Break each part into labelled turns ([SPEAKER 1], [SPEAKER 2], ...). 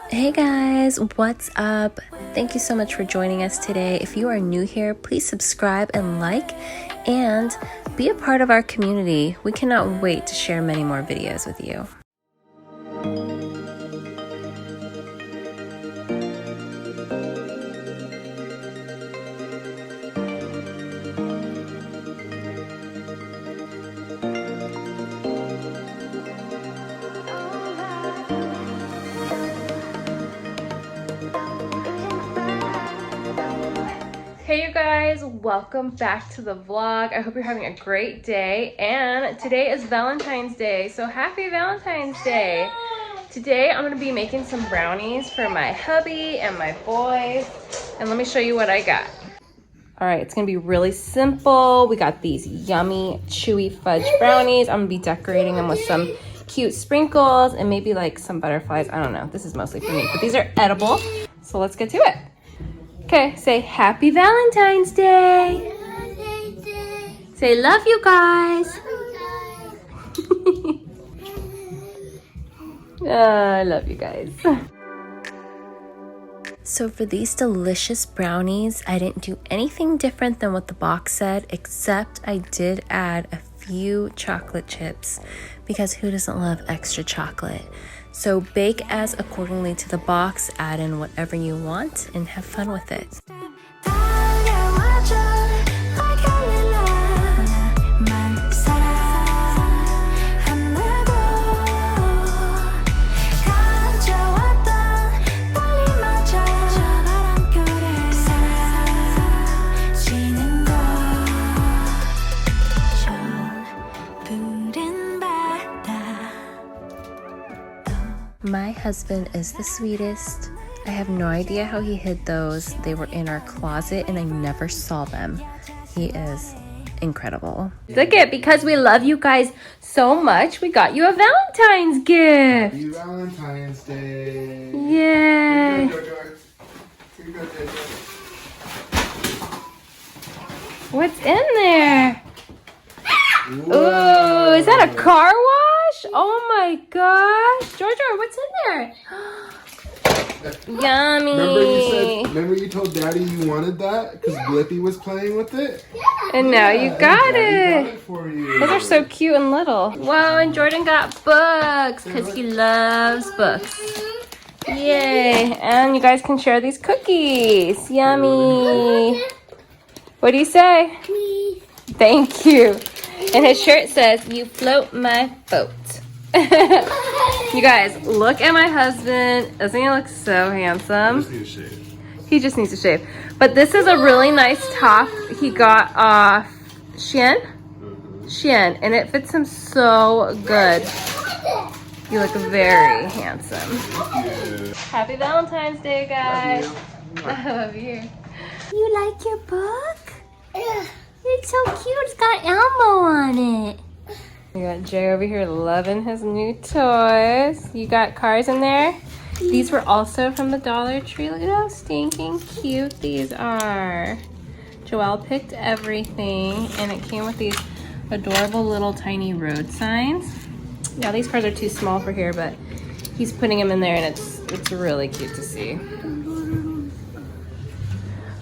[SPEAKER 1] Hey guys, what's up? Thank you so much for joining us today. If you are new here, please subscribe and like and be a part of our community. We cannot wait to share many more videos with you. Hey you guys, welcome back to the vlog. I hope you're having a great day, and today is Valentine's Day, so happy Valentine's Day. Today I'm gonna be making some brownies for my hubby and my boys, and let me show you what I got. All right, it's gonna be really simple. We got these yummy, chewy fudge brownies. I'm gonna be decorating them with some cute sprinkles and maybe like some butterflies. I don't know, this is mostly for me, but these are edible, so let's get to it. Okay, say Happy Valentine's Day. Say love you guys. I love you guys. So for these delicious brownies, I didn't do anything different than what the box said, except I did add a few chocolate chips because who doesn't love extra chocolate? So bake as accordingly to the box, add in whatever you want, and have fun with it. My husband is the sweetest. I have no idea how he hid those. They were in our closet and I never saw them. He is incredible. Look it, because we love you guys so much, we got you a Valentine's gift.
[SPEAKER 2] Happy Valentine's Day.
[SPEAKER 1] Yay. What's in there? Ooh, is that a car wash? Oh my gosh. Georgia, what's in there? Yummy.
[SPEAKER 2] Remember you told Daddy you wanted that because Blippi was playing with it?
[SPEAKER 1] And now you got
[SPEAKER 2] Daddy got
[SPEAKER 1] it.
[SPEAKER 2] it for you.
[SPEAKER 1] Those are so cute and little. Whoa, and Jordan got books because he loves books. Yay. And you guys can share these cookies. Yummy. What do you say?
[SPEAKER 3] Please.
[SPEAKER 1] Thank you. And his shirt says, "You float my boat." You guys, look at my husband. Doesn't he look so handsome? He just needs to shave. But this is a really nice top he got off Shein, and it fits him so good. You look very handsome. Happy Valentine's Day, guys. I love you. You like your book?
[SPEAKER 3] Yeah.
[SPEAKER 1] It's so cute. It's got Elmo on it. We got Jay over here loving his new toys. You got cars in there? These were also from the Dollar Tree. Look at how stinking cute these are. Joelle picked everything, and it came with these adorable little tiny road signs. Now these cars are too small for here, but he's putting them in there, and it's really cute to see.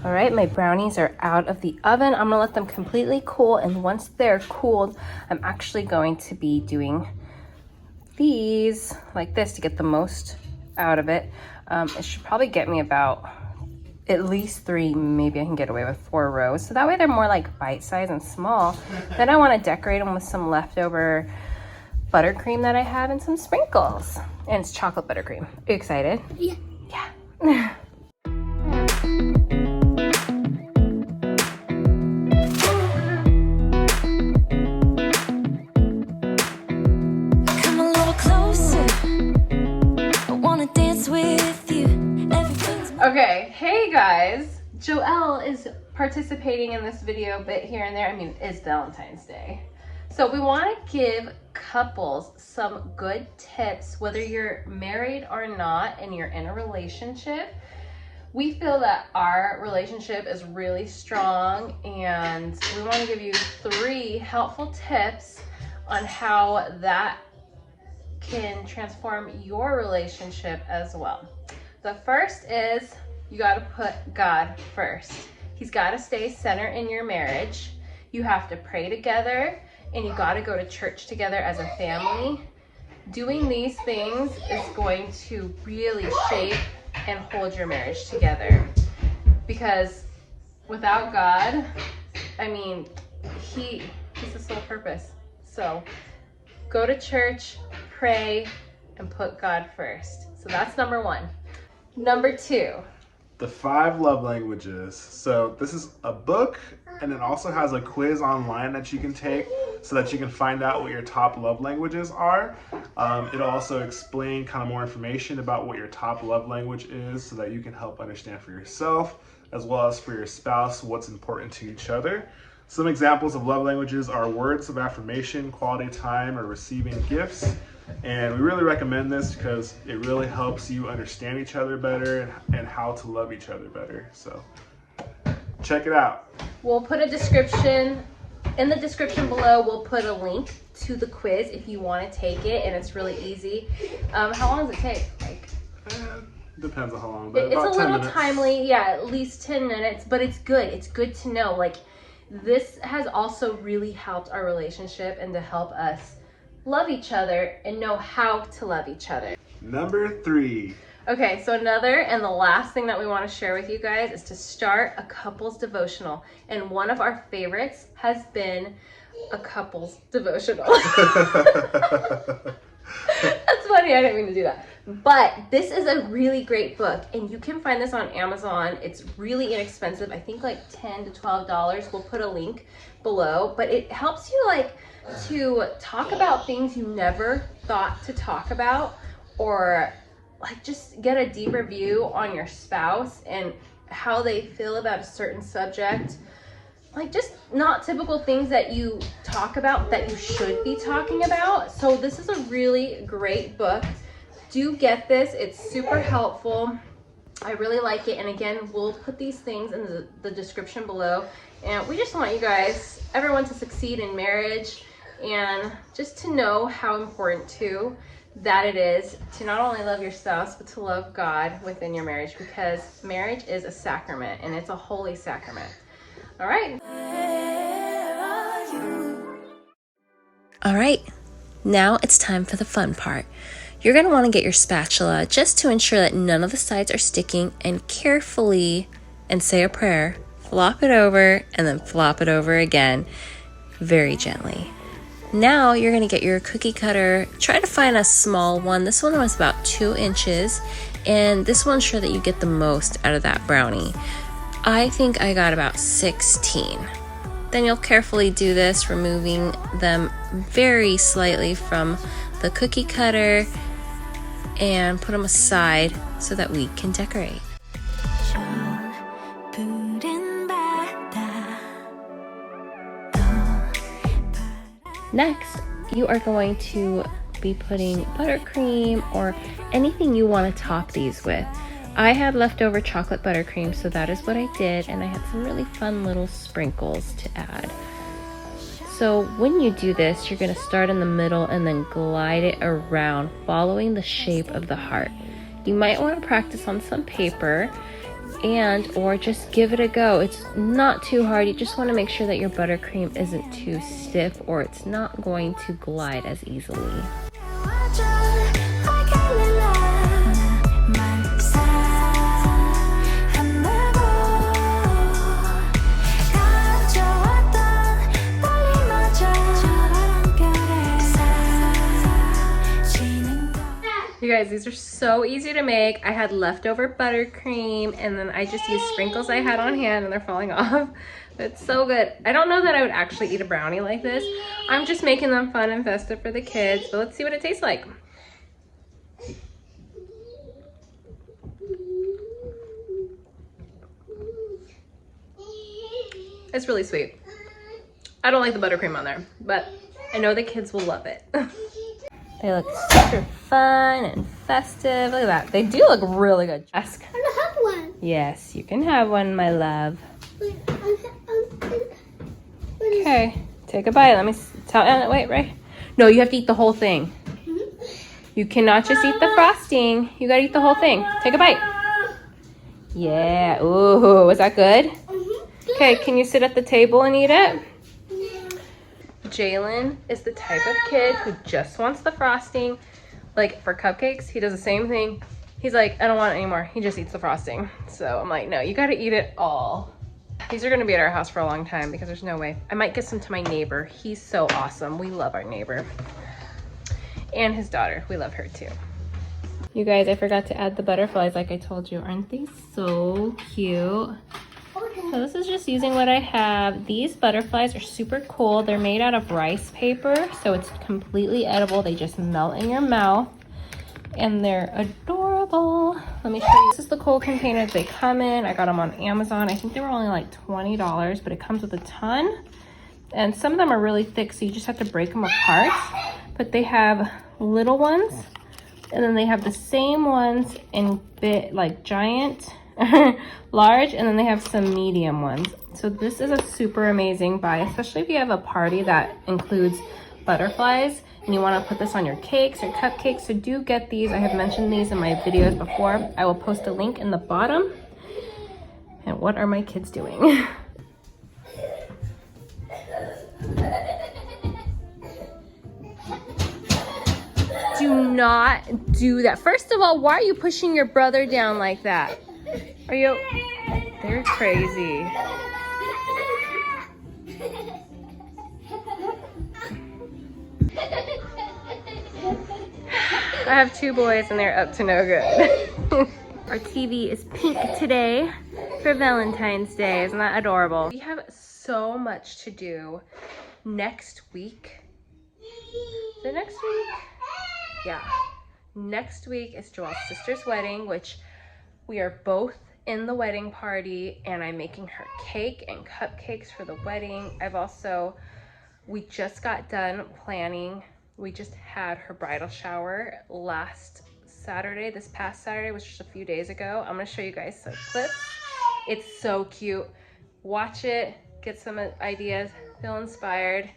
[SPEAKER 1] All right, my brownies are out of the oven. I'm gonna let them completely cool, and once they're cooled, I'm actually going to be doing these like this to get the most out of it. It should probably get me about at least 3, maybe I can get away with 4 rows. So that way they're more like bite-sized and small. Then I wanna decorate them with some leftover buttercream that I have and some sprinkles. And it's chocolate buttercream. Are you excited?
[SPEAKER 3] Yeah.
[SPEAKER 1] Yeah. Okay, hey guys. Joelle is participating in this video a bit here and there. I mean, it's Valentine's Day. So we want to give couples some good tips, whether you're married or not and you're in a relationship. We feel that our relationship is really strong, and we want to give you 3 helpful tips on how that can transform your relationship as well. The first is you got to put God first. He's got to stay center in your marriage. You have to pray together, and you got to go to church together as a family. Doing these things is going to really shape and hold your marriage together. Because without God, I mean, He's the sole purpose. So go to church, pray, and put God first. So that's number one. Number two.
[SPEAKER 3] The 5 love languages. So this is a book, and it also has a quiz online that you can take so that you can find out what your top love languages are. It'll also explain kind of more information about what your top love language is so that you can help understand for yourself as well as for your spouse what's important to each other. Some examples of love languages are words of affirmation, quality time, or receiving gifts. And we really recommend this because it really helps you understand each other better and how to love each other better. So check it out.
[SPEAKER 1] We'll put a description, in the description below, we'll put a link to the quiz if you want to take it, and it's really easy. How long does it take?
[SPEAKER 3] Depends on how long, but
[SPEAKER 1] it's
[SPEAKER 3] about
[SPEAKER 1] a
[SPEAKER 3] 10
[SPEAKER 1] little
[SPEAKER 3] minutes.
[SPEAKER 1] timely, yeah, at least 10 minutes, but it's good. It's good to know. Like, this has also really helped our relationship and to help us love each other and know how to love each other.
[SPEAKER 3] Number 3.
[SPEAKER 1] Okay, so another and the last thing that we want to share with you guys is to start a couples devotional. And one of our favorites has been a couples devotional. That's funny, I didn't mean to do that. But this is a really great book, and you can find this on Amazon. It's really inexpensive. I think like $10 to $12. We'll put a link below, but it helps you like to talk about things you never thought to talk about, or like just get a deeper view on your spouse and how they feel about a certain subject. Like just not typical things that you talk about that you should be talking about. So this is a really great book. Do get this. It's super helpful. I really like it. And again, we'll put these things in the description below. And we just want you guys, everyone, to succeed in marriage and just to know how important too that it is to not only love your spouse, but to love God within your marriage, because marriage is a sacrament and it's a holy sacrament. All right.
[SPEAKER 4] All right, now it's time for the fun part. You're going to want to get your spatula just to ensure that none of the sides are sticking, and carefully, and say a prayer, flop it over and then flop it over again, very gently. Now you're going to get your cookie cutter. Try to find a small one. This one was about 2 inches, and this will ensure that you get the most out of that brownie. I think I got about 16. Then you'll carefully do this, removing them very slightly from the cookie cutter, and put them aside so that we can decorate. Next, you are going to be putting buttercream or anything you want to top these with. I had leftover chocolate buttercream, so that is what I did, and I had some really fun little sprinkles to add. So when you do this, you're going to start in the middle and then glide it around, following the shape of the heart. You might want to practice on some paper or just give it a go. It's not too hard. You just want to make sure that your buttercream isn't too stiff, or it's not going to glide as easily.
[SPEAKER 1] You guys, these are so easy to make. I had leftover buttercream, and then I just used sprinkles I had on hand, and they're falling off. It's so good. I don't know that I would actually eat a brownie like this. I'm just making them fun and festive for the kids, but let's see what it tastes like. It's really sweet. I don't like the buttercream on there, but I know the kids will love it. They look super fun and festive. Look at that. They do look really good. Ask.
[SPEAKER 5] I don't have one.
[SPEAKER 1] Yes, you can have one, my love.
[SPEAKER 5] Wait,
[SPEAKER 1] Okay, take a bite. Let me tell. Wait, right? No, you have to eat the whole thing. You cannot just eat the frosting. You gotta eat the whole thing. Take a bite. Yeah. Ooh, was that good? Okay, can you sit at the table and eat it? Jalen is the type of kid who just wants the frosting. Like for cupcakes, he does the same thing. He's like, I don't want it anymore. He just eats the frosting. So I'm like, no, you gotta eat it all. These are gonna be at our house for a long time because there's no way. I might get some to my neighbor. He's so awesome. We love our neighbor. And his daughter, we love her too. You guys, I forgot to add the butterflies like I told you. Aren't they so cute? So this is just using what I have. These butterflies are super cool. They're made out of rice paper, so it's completely edible. They just melt in your mouth. And they're adorable. Let me show you. This is the cool containers they come in. I got them on Amazon. I think they were only like $20, but it comes with a ton. And some of them are really thick, so you just have to break them apart. But they have little ones, and then they have the same ones in bit, like giant, large, and then they have some medium ones. So this is a super amazing buy, especially if you have a party that includes butterflies and you want to put this on your cakes or cupcakes. So do get these. I have mentioned these in my videos before. I will post a link in the bottom. And what are my kids doing? Do not do that. First of all, why are you pushing your brother down like that? Are you? They're crazy. I have two boys and they're up to no good. Our TV is pink today for Valentine's Day. Isn't that adorable? We have so much to do next week. Is it next week? Yeah. Next week is Joel's sister's wedding, which we are both in the wedding party, and I'm making her cake and cupcakes for the wedding. We just got done planning. We just had her bridal shower last Saturday. This past Saturday was just a few days ago. I'm gonna show you guys some clips. It's so cute. Watch it, get some ideas, feel inspired.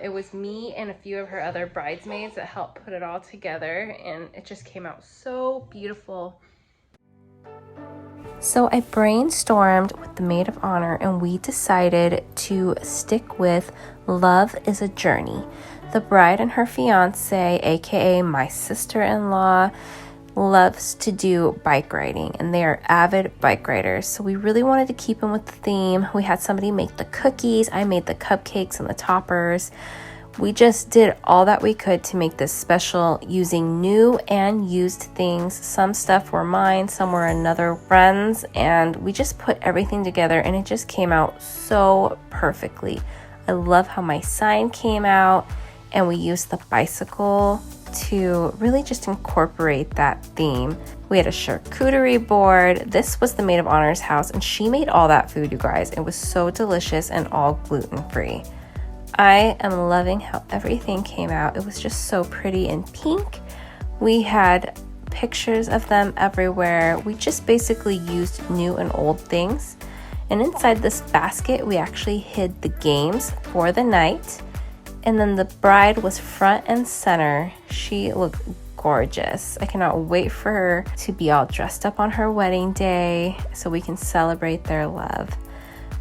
[SPEAKER 1] It was me and a few of her other bridesmaids that helped put it all together, and it just came out so beautiful.
[SPEAKER 4] So I brainstormed with the maid of honor and we decided to stick with Love is a Journey. The bride and her fiance, aka my sister-in-law, loves to do bike riding, and they are avid bike riders. So we really wanted to keep in with the theme. We had somebody make the cookies. I made the cupcakes and the toppers. We just did all that we could to make this special using new and used things. Some stuff were mine, some were another friend's, and we just put everything together and it just came out so perfectly. I love how my sign came out, and we used the bicycle to really just incorporate that theme. We had a charcuterie board. This was the maid of honor's house, and she made all that food, you guys. It was so delicious and all gluten-free. I am loving how everything came out. It was just so pretty and pink. We had pictures of them everywhere. We just basically used new and old things. And inside this basket, we actually hid the games for the night. And then the bride was front and center. She looked gorgeous. I cannot wait for her to be all dressed up on her wedding day so we can celebrate their love.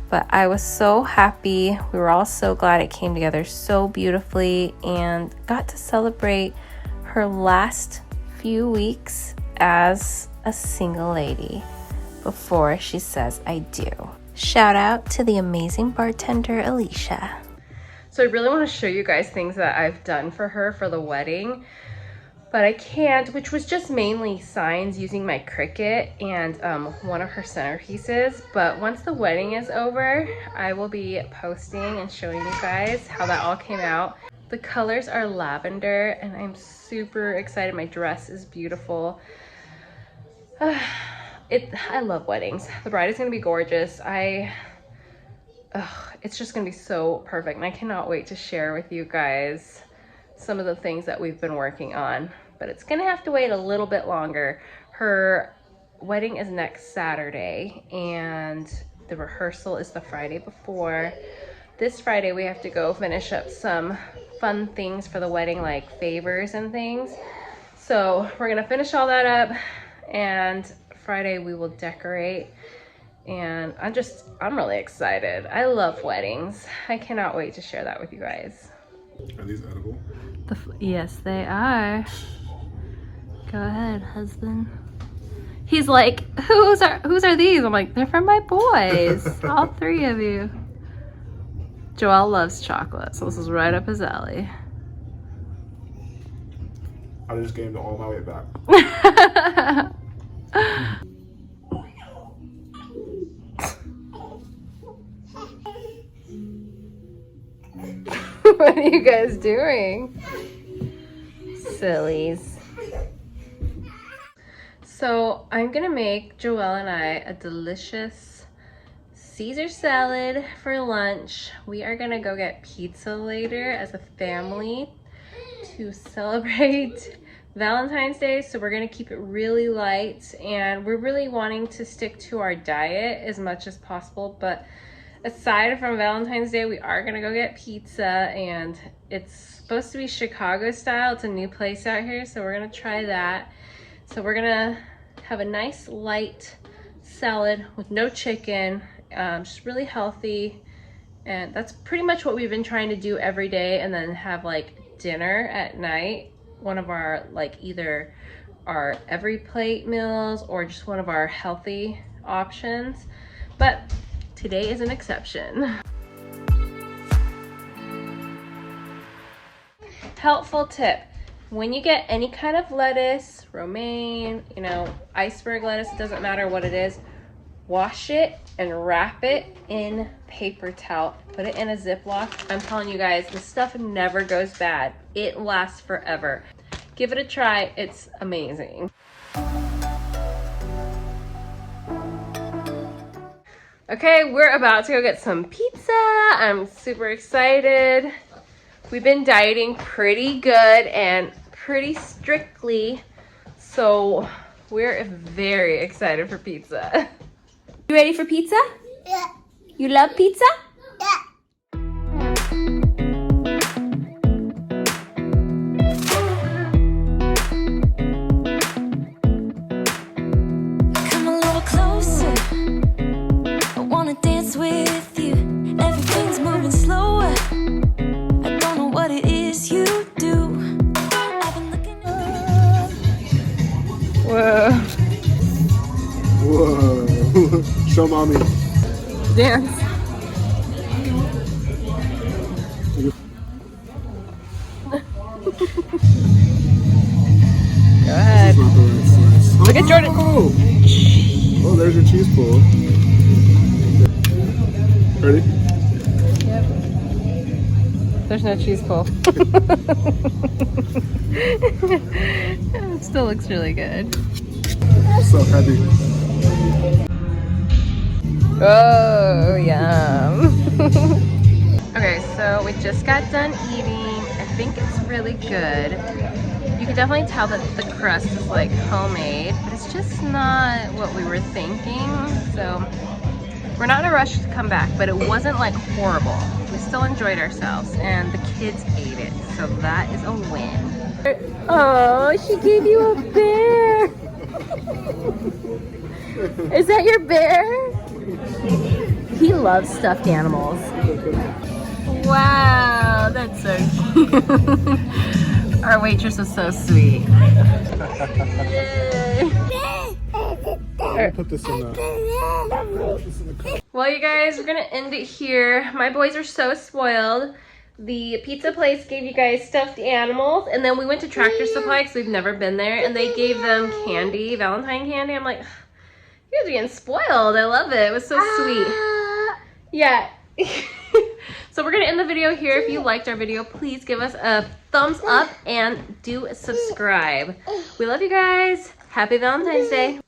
[SPEAKER 4] But I was so happy. We were all so glad it came together so beautifully, and got to celebrate her last few weeks as a single lady before she says I do. Shout out to the amazing bartender, Alicia.
[SPEAKER 1] So I really want to show you guys things that I've done for her for the wedding, but I can't, which was just mainly signs using my Cricut and one of her centerpieces. But once the wedding is over, I will be posting and showing you guys how that all came out. The colors are lavender, and I'm super excited. My dress is beautiful. I love weddings. The bride is gonna be gorgeous. It's just gonna be so perfect, and I cannot wait to share with you guys some of the things that we've been working on. But it's gonna have to wait a little bit longer. Her wedding is next Saturday, and the rehearsal is the Friday before. This Friday we have to go finish up some fun things for the wedding, like favors and things. So we're gonna finish all that up, and Friday we will decorate. And I'm really excited. I love weddings. I cannot wait to share that with you guys.
[SPEAKER 2] Are these edible?
[SPEAKER 1] Yes, they are. Go ahead, husband. He's like, whose are these? I'm like, they're from my boys. All three of you. Joel loves chocolate, so this is right up his alley.
[SPEAKER 2] I just gained all my weight back.
[SPEAKER 1] What are you guys doing? Sillies. So I'm gonna make Joelle and I a delicious Caesar salad for lunch. We are gonna go get pizza later as a family to celebrate Valentine's Day. So we're gonna keep it really light, and we're really wanting to stick to our diet as much as possible. But aside from Valentine's Day, we are gonna go get pizza, and it's supposed to be Chicago style. It's a new place out here, so we're gonna try that. So we're gonna have a nice light salad with no chicken, just really healthy. And that's pretty much what we've been trying to do every day, and then have like dinner at night. One of our either our every plate meals or just one of our healthy options. But today is an exception. Helpful tip: when you get any kind of lettuce, romaine, iceberg lettuce, it doesn't matter what it is, wash it and wrap it in paper towel. Put it in a Ziploc. I'm telling you guys, this stuff never goes bad. It lasts forever. Give it a try. It's amazing. Okay, we're about to go get some pizza. I'm super excited. We've been dieting pretty good and pretty strictly, so we're very excited for pizza.
[SPEAKER 4] You ready for pizza?
[SPEAKER 5] Yeah.
[SPEAKER 4] You love pizza?
[SPEAKER 5] Yeah.
[SPEAKER 6] Come a little closer. I wanna dance with you. Everything's moving slower. I don't know what it is you do. I've been looking at
[SPEAKER 1] Whoa.
[SPEAKER 2] Whoa. Show mommy.
[SPEAKER 1] Dance. Go ahead.
[SPEAKER 2] Not the right size.
[SPEAKER 1] Look at Jordan.
[SPEAKER 2] Oh, there's your cheese pull. Ready?
[SPEAKER 1] Yep. There's no cheese pull. It still looks really good.
[SPEAKER 2] So heavy.
[SPEAKER 1] Oh, yum. Okay, so we just got done eating. I think it's really good. You can definitely tell that the crust is like homemade, but it's just not what we were thinking. So we're not in a rush to come back, but it wasn't like horrible. We still enjoyed ourselves, and the kids ate it, so that is a win. Oh, she gave you a bear. Is that your bear? He loves stuffed animals. Wow, that's so cute. Our waitress was so sweet. Yay.
[SPEAKER 2] Put this in the...
[SPEAKER 1] Well, you guys, we're gonna end it here. My boys are so spoiled. The pizza place gave you guys stuffed animals, and then we went to Tractor Supply because we've never been there, and they gave them candy, Valentine candy. I'm like, you guys are getting spoiled. I love it. It was so sweet. Yeah. So we're gonna end the video here. If you liked our video, please give us a thumbs up and do subscribe. We love you guys. Happy Valentine's Day.